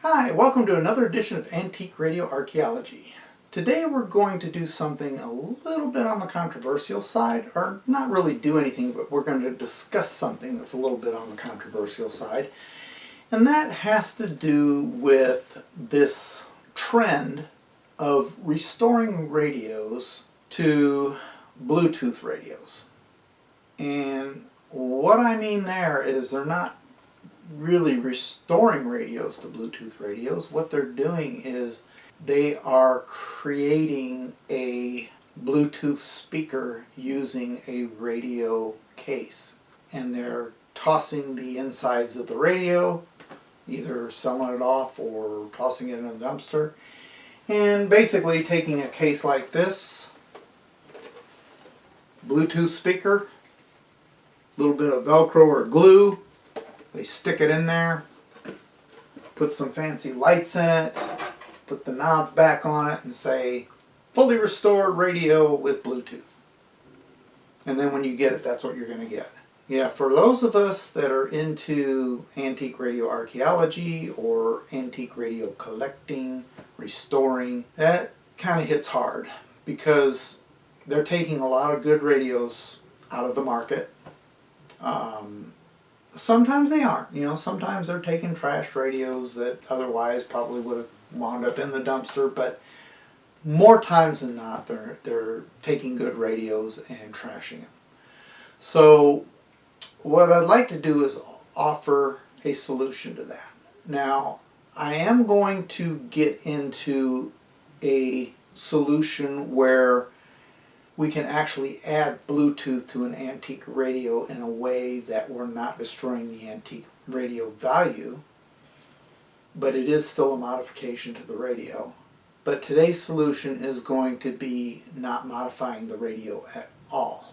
Hi, welcome to another edition of Antique Radio Archaeology. Today we're going to do something a little bit on the controversial side, or not really do anything, but we're going to discuss something that's a little bit on the controversial side. And that has to do with this trend of restoring radios to Bluetooth radios. And what I mean there is they're not really restoring radios to Bluetooth radios. What they're doing is they are creating a Bluetooth speaker using a radio case. And they're tossing the insides of the radio, either selling it off or tossing it in a dumpster, and basically taking a case like this, Bluetooth speaker, a little bit of Velcro or glue, they stick it in there, put some fancy lights in it, put the knobs back on it and say, fully restored radio with Bluetooth. And then when you get it, that's what you're going to get. Yeah, for those of us that are into antique radio archaeology or antique radio collecting, restoring, that kind of hits hard because they're taking a lot of good radios out of the market. Sometimes they aren't. Sometimes they're taking trash radios that otherwise probably would have wound up in the dumpster, but more times than not, they're taking good radios and trashing them. So what I'd like to do is offer a solution to that. Now, I am going to get into a solution where we can actually add Bluetooth to an antique radio in a way that we're not destroying the antique radio value, but it is still a modification to the radio. But today's solution is going to be not modifying the radio at all.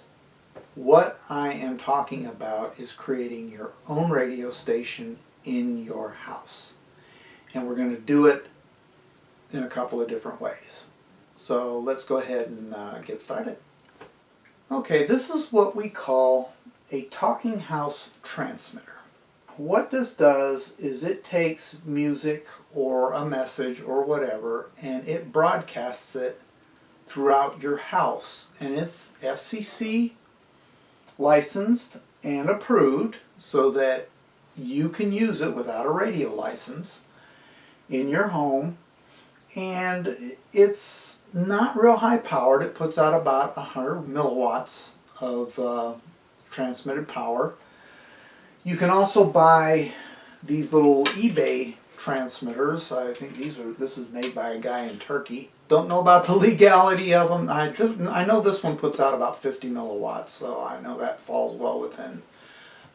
What I am talking about is creating your own radio station in your house. And we're going to do it in a couple of different ways. So let's go ahead and get started. Okay, this is what we call a talking house transmitter. What this does is it takes music or a message or whatever and it broadcasts it throughout your house. And it's FCC licensed and approved so that you can use it without a radio license in your home. And it's not real high powered. It puts out about 100 milliwatts of transmitted power. You can also buy these little eBay transmitters. I think this is made by a guy in Turkey. Don't know about the legality of them. I know this one puts out about 50 milliwatts, so I know that falls well within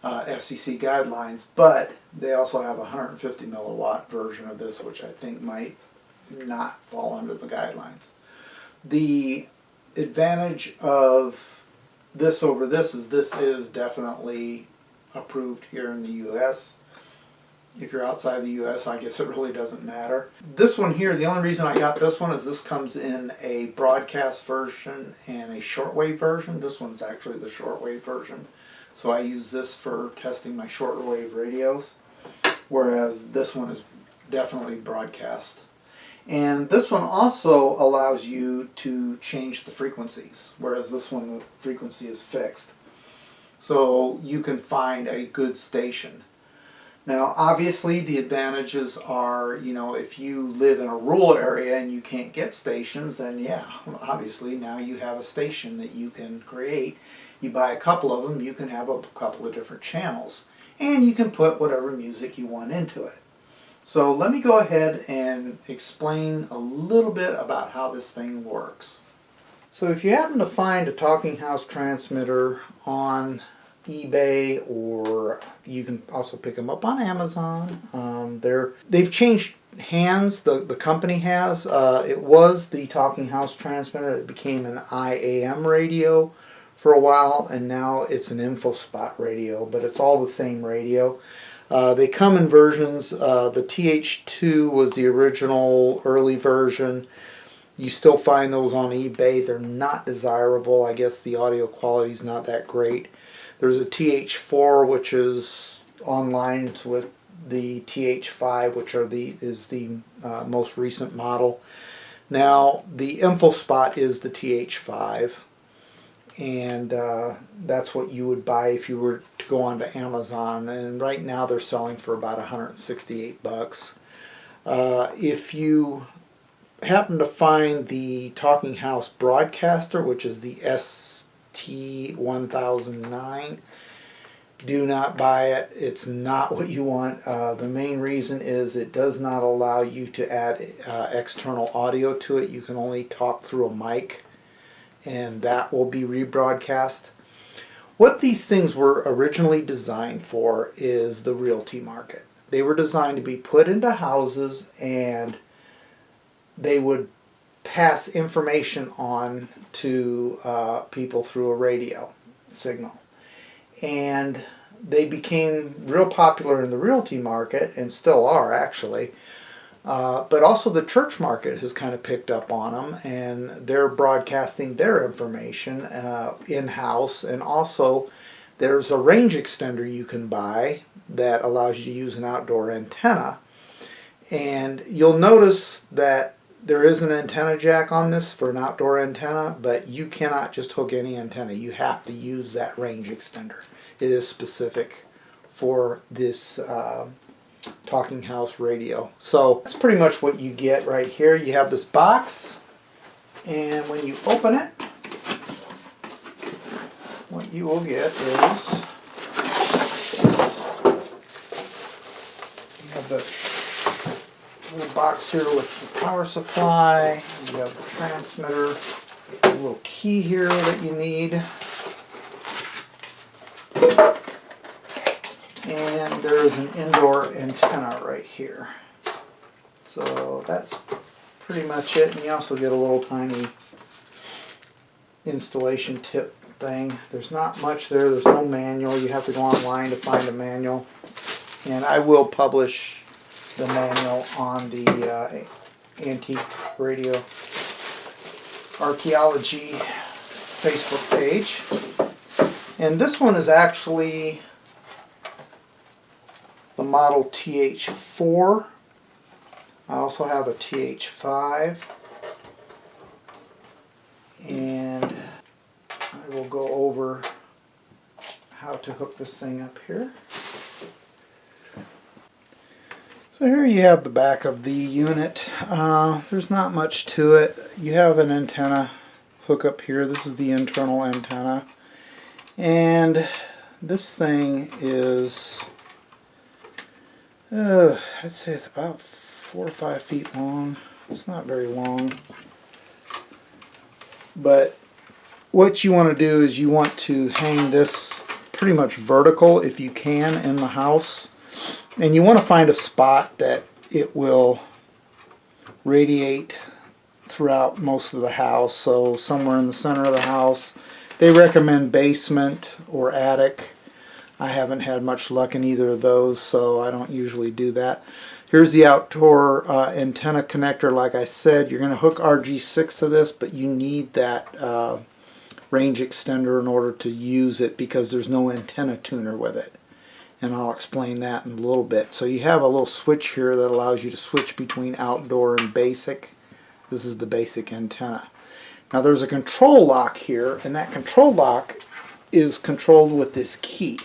FCC guidelines. But they also have a 150 milliwatt version of this, which I think might not fall under the guidelines. The advantage of this over this is definitely approved here in the U.S. If you're outside the U.S., I guess it really doesn't matter. This one here, the only reason I got this one is this comes in a broadcast version and a shortwave version. This one's actually the shortwave version. So I use this for testing my shortwave radios, whereas this one is definitely broadcast. And this one also allows you to change the frequencies, whereas this one, the frequency is fixed. So you can find a good station. Now, obviously, the advantages are, if you live in a rural area and you can't get stations, then yeah, obviously now you have a station that you can create. You buy a couple of them, you can have a couple of different channels, and you can put whatever music you want into it. So let me go ahead and explain a little bit about how this thing works. So if you happen to find a talking house transmitter on eBay, or you can also pick them up on Amazon, they've changed hands. The company has. It was the talking house transmitter. It became an IAM radio for a while, and now it's an InfoSpot radio, but it's all the same radio. They come in versions. The TH2 was the original early version. You still find those on eBay. They're not desirable. I guess the audio quality is not that great. There's a TH4, which is online with the TH5, which is the most recent model. Now the InfoSpot is the TH5, and that's what you would buy if you were to go onto Amazon, and right now they're selling for about $168. If you happen to find the Talking House Broadcaster, which is the ST1009, do not buy it. It's not what you want. The main reason is it does not allow you to add external audio to it. You can only talk through a mic, and that will be rebroadcast. What these things were originally designed for is the realty market. They were designed to be put into houses, and they would pass information on to people through a radio signal. And they became real popular in the realty market, and still are actually. But also the church market has kind of picked up on them, and they're broadcasting their information in-house. And also there's a range extender you can buy that allows you to use an outdoor antenna. And you'll notice that there is an antenna jack on this for an outdoor antenna, but you cannot just hook any antenna. You have to use that range extender. It is specific for this Talking House radio. So that's pretty much what you get right here. You have this box, and when you open it, what you will get is you have the little box here with the power supply. You have the transmitter, a little key here that you need, and there is an indoor antenna right here. So that's pretty much it. And you also get a little tiny installation tip thing. There's not much there. There's no manual. You have to go online to find a manual, and I will publish the manual on the Antique Radio Archaeology Facebook page. And this one is actually the model TH4. I also have a TH5, and I will go over how to hook this thing up here. So here you have the back of the unit. There's not much to it. You have an antenna hook up here. This is the internal antenna, and this thing is I'd say it's about 4 or 5 feet long. It's not very long, but what you want to do is you want to hang this pretty much vertical if you can in the house. And you want to find a spot that it will radiate throughout most of the house. So somewhere in the center of the house. They recommend basement or attic. I haven't had much luck in either of those, so I don't usually do that. Here's the outdoor antenna connector. Like I said, you're going to hook RG6 to this, but you need that range extender in order to use it because there's no antenna tuner with it. And I'll explain that in a little bit. So you have a little switch here that allows you to switch between outdoor and basic. This is the basic antenna. Now there's a control lock here, and that control lock is controlled with this key.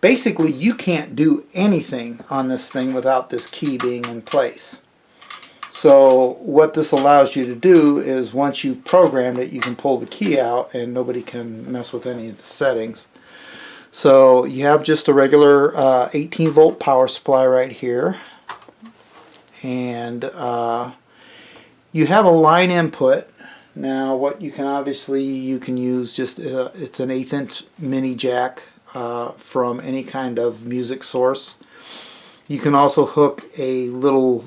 Basically, you can't do anything on this thing without this key being in place. So what this allows you to do is once you've programmed it, you can pull the key out and nobody can mess with any of the settings. So you have just a regular 18 volt power supply right here, and you have a line input. Now what you can obviously you can use just it's an 1/8 inch mini jack from any kind of music source. You can also hook a little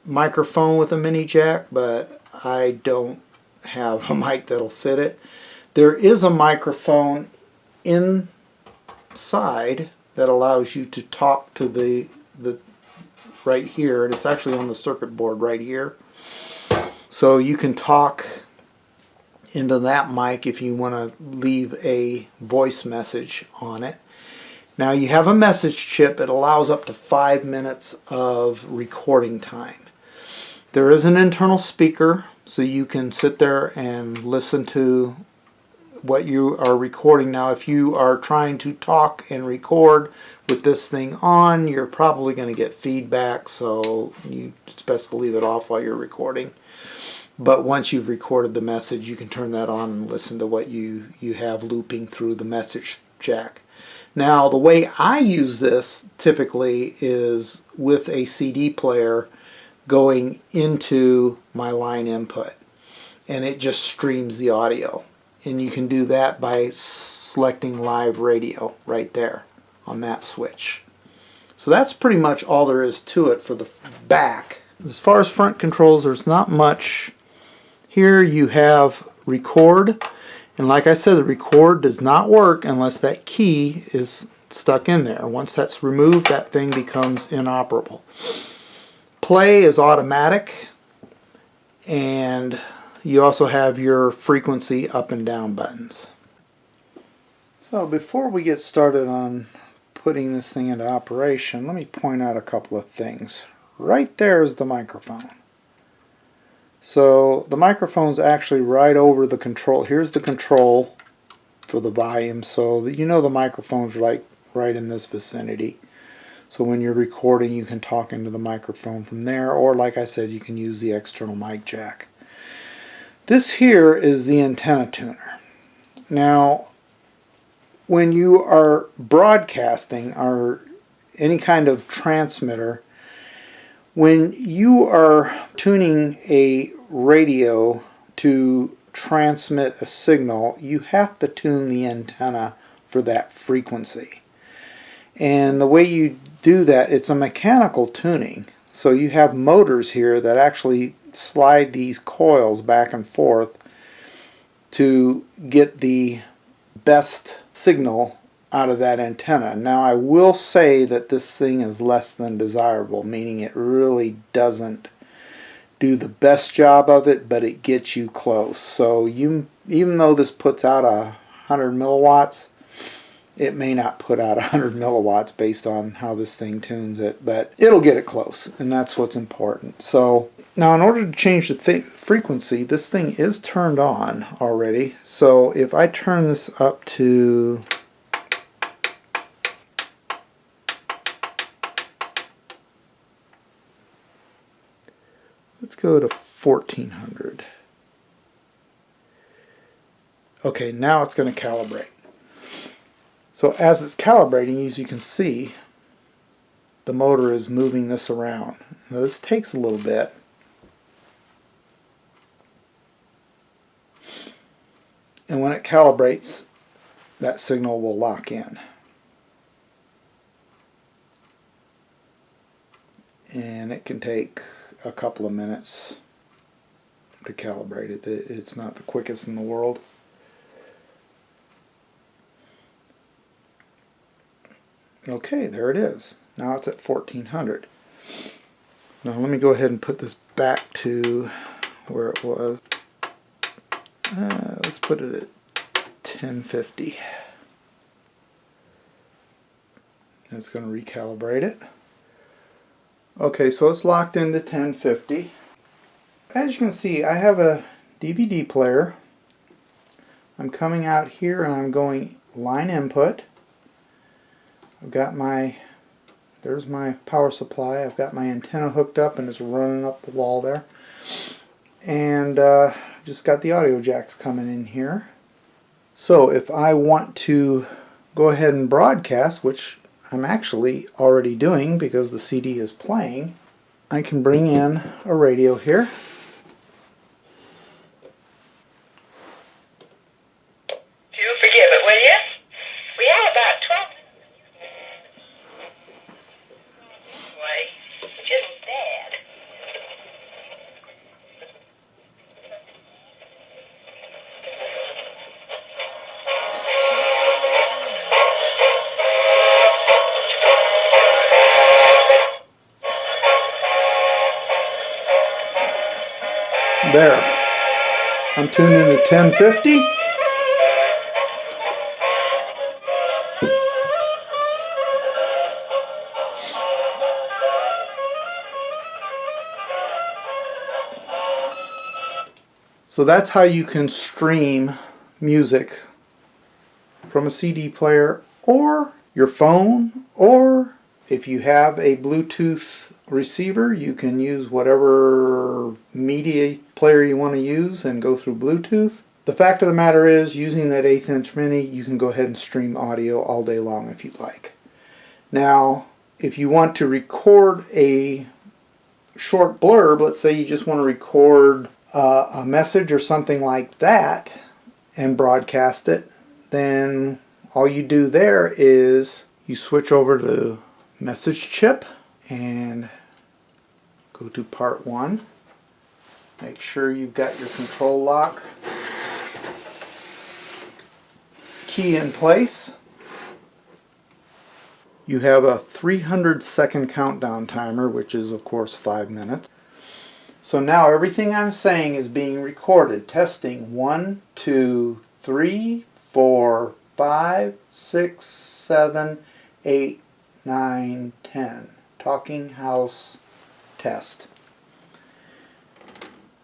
microphone with a mini jack, but I don't have a mic that'll fit it. There is a microphone inside that allows you to talk to the right here, and it's actually on the circuit board right here. So you can talk into that mic if you want to leave a voice message on it. Now you have a message chip. It allows up to 5 minutes of recording time. There is an internal speaker, so you can sit there and listen to what you are recording. Now if you are trying to talk and record with this thing on, you're probably going to get feedback, so it's best to leave it off while you're recording. But once you've recorded the message, you can turn that on and listen to what you have looping through the message jack. Now the way I use this typically is with a CD player going into my line input, and it just streams the audio. And you can do that by selecting live radio right there on that switch. So that's pretty much all there is to it for the back. As far as front controls, there's not much. Here you have record, and like I said, the record does not work unless that key is stuck in there. Once that's removed, that thing becomes inoperable. Play is automatic, and you also have your frequency up and down buttons. So before we get started on putting this thing into operation, let me point out a couple of things. Right there is the microphone. So the microphone's actually right over the control. Here's the control for the volume, so that you know the microphone's right in this vicinity. So when you're recording, you can talk into the microphone from there, or like I said, you can use the external mic jack. This here is the antenna tuner. Now, when you are broadcasting or any kind of transmitter, when you are tuning a radio to transmit a signal, you have to tune the antenna for that frequency. And the way you do that, it's a mechanical tuning. So you have motors here that actually slide these coils back and forth to get the best signal out of that antenna. Now I will say that this thing is less than desirable, meaning it really doesn't do the best job of it, but it gets you close. So even though this puts out 100 milliwatts, it may not put out 100 milliwatts based on how this thing tunes it, but it'll get it close, and that's what's important. So now in order to change the frequency, this thing is turned on already. So if I turn this up to, let's go to 1400. Okay, now it's going to calibrate. So as it's calibrating, as you can see, the motor is moving this around. Now this takes a little bit. And when it calibrates, that signal will lock in. And it can take a couple of minutes to calibrate it. It's not the quickest in the world. Okay, there it is. Now it's at 1400. Now let me go ahead and put this back to where it was. Let's put it at 1050. It's going to recalibrate it. Okay, so it's locked into 1050. As you can see, I have a DVD player. I'm coming out here and I'm going line input. I've got there's my power supply. I've got my antenna hooked up and it's running up the wall there. And just got the audio jacks coming in here. So if I want to go ahead and broadcast, which I'm actually already doing because the CD is playing, I can bring in a radio here. You'll forgive it, will you? We had about 12. Which isn't bad. There. I'm tuned into 1050. So that's how you can stream music from a CD player or your phone, or if you have a Bluetooth receiver, you can use whatever media player you want to use and go through Bluetooth. The fact of the matter is, using that 1/8 inch mini, you can go ahead and stream audio all day long if you'd like. Now, if you want to record a short blurb, let's say you just want to record a message or something like that and broadcast it, then all you do there is you switch over to message chip and go to part 1. Make sure you've got your control lock key in place. You have a 300-second countdown timer, which is of course 5 minutes. So now everything I'm saying is being recorded. Testing 1, 2, 3, 4, 5, 6, 7, 8, 9, 10. Talking house test.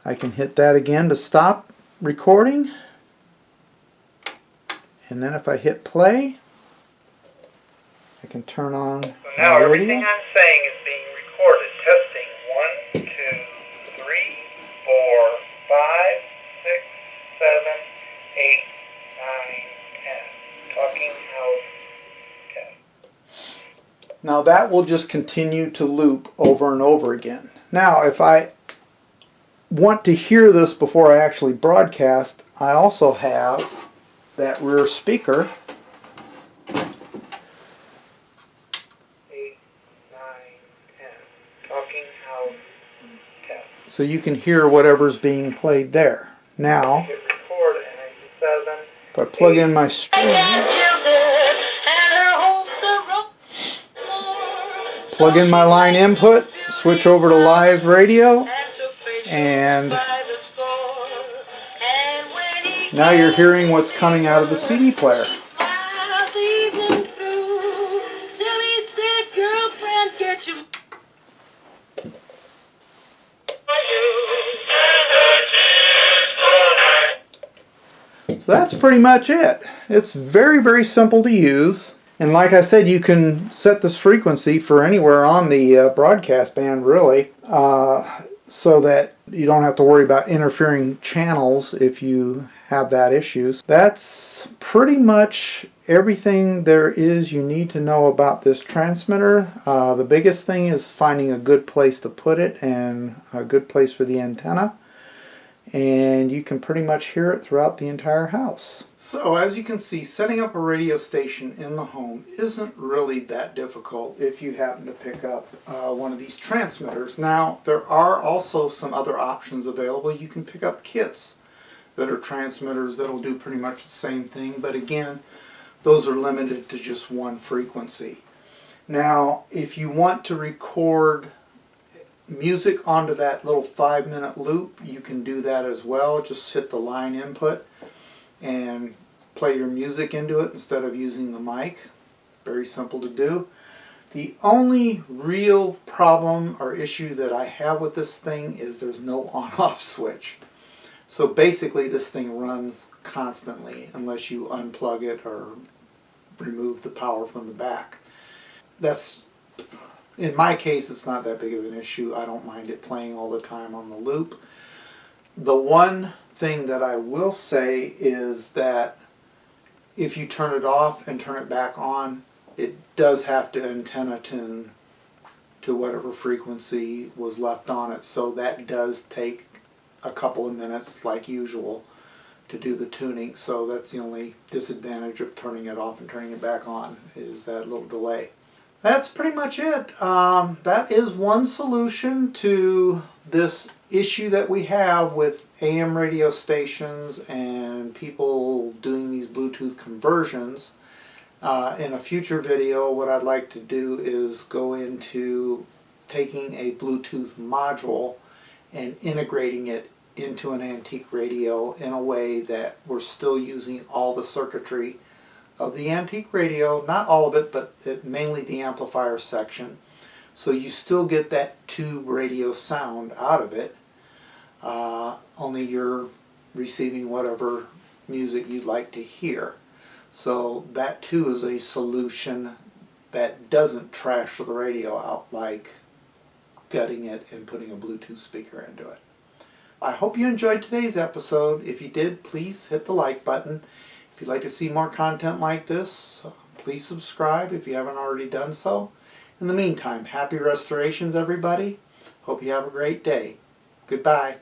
I can hit that again to stop recording. And then if I hit play, I can turn on So now my everything radio. I'm saying is being recorded. Testing 1, 2, 3, 4, 5, 6, 7, 8, 9, 10. Talking house test. Now that will just continue to loop over and over again. Now if I want to hear this before I actually broadcast, I also have that rear speaker. 8, 9, 10. Talking house test. So you can hear whatever's being played there. Now, Hit record and 7. if I plug in my stream, plug in my line input, switch over to live radio, and now you're hearing what's coming out of the CD player. So that's pretty much it. It's very, very simple to use. And like I said, you can set this frequency for anywhere on the broadcast band, really, so that you don't have to worry about interfering channels if you have that issues. That's pretty much everything there is you need to know about this transmitter. The biggest thing is finding a good place to put it and a good place for the antenna. And you can pretty much hear it throughout the entire house. So as you can see, setting up a radio station in the home isn't really that difficult if you happen to pick up one of these transmitters. Now, there are also some other options available. You can pick up kits that are transmitters that'll do pretty much the same thing, but again, those are limited to just one frequency. Now, if you want to record music onto that little 5-minute loop, you can do that as well. Just hit the line input and play your music into it instead of using the mic. Very simple to do. The only real problem or issue that I have with this thing is there's no on-off switch. So basically this thing runs constantly unless you unplug it or remove the power from the back. That's, in my case, it's not that big of an issue. I don't mind it playing all the time on the loop. The one thing that I will say is that if you turn it off and turn it back on, it does have to antenna tune to whatever frequency was left on it. So that does take a couple of minutes, like usual, to do the tuning. So that's the only disadvantage of turning it off and turning it back on, is that little delay. That's pretty much it. That is one solution to this issue that we have with AM radio stations and people doing these Bluetooth conversions. In a future video, what I'd like to do is go into taking a Bluetooth module and integrating it into an antique radio in a way that we're still using all the circuitry of the antique radio, not all of it, but mainly the amplifier section. So you still get that tube radio sound out of it, only you're receiving whatever music you'd like to hear. So that too is a solution that doesn't trash the radio out like gutting it and putting a Bluetooth speaker into it. I hope you enjoyed today's episode. If you did, please hit the like button. If you'd like to see more content like this, please subscribe if you haven't already done so. In the meantime, happy restorations, everybody. Hope you have a great day. Goodbye.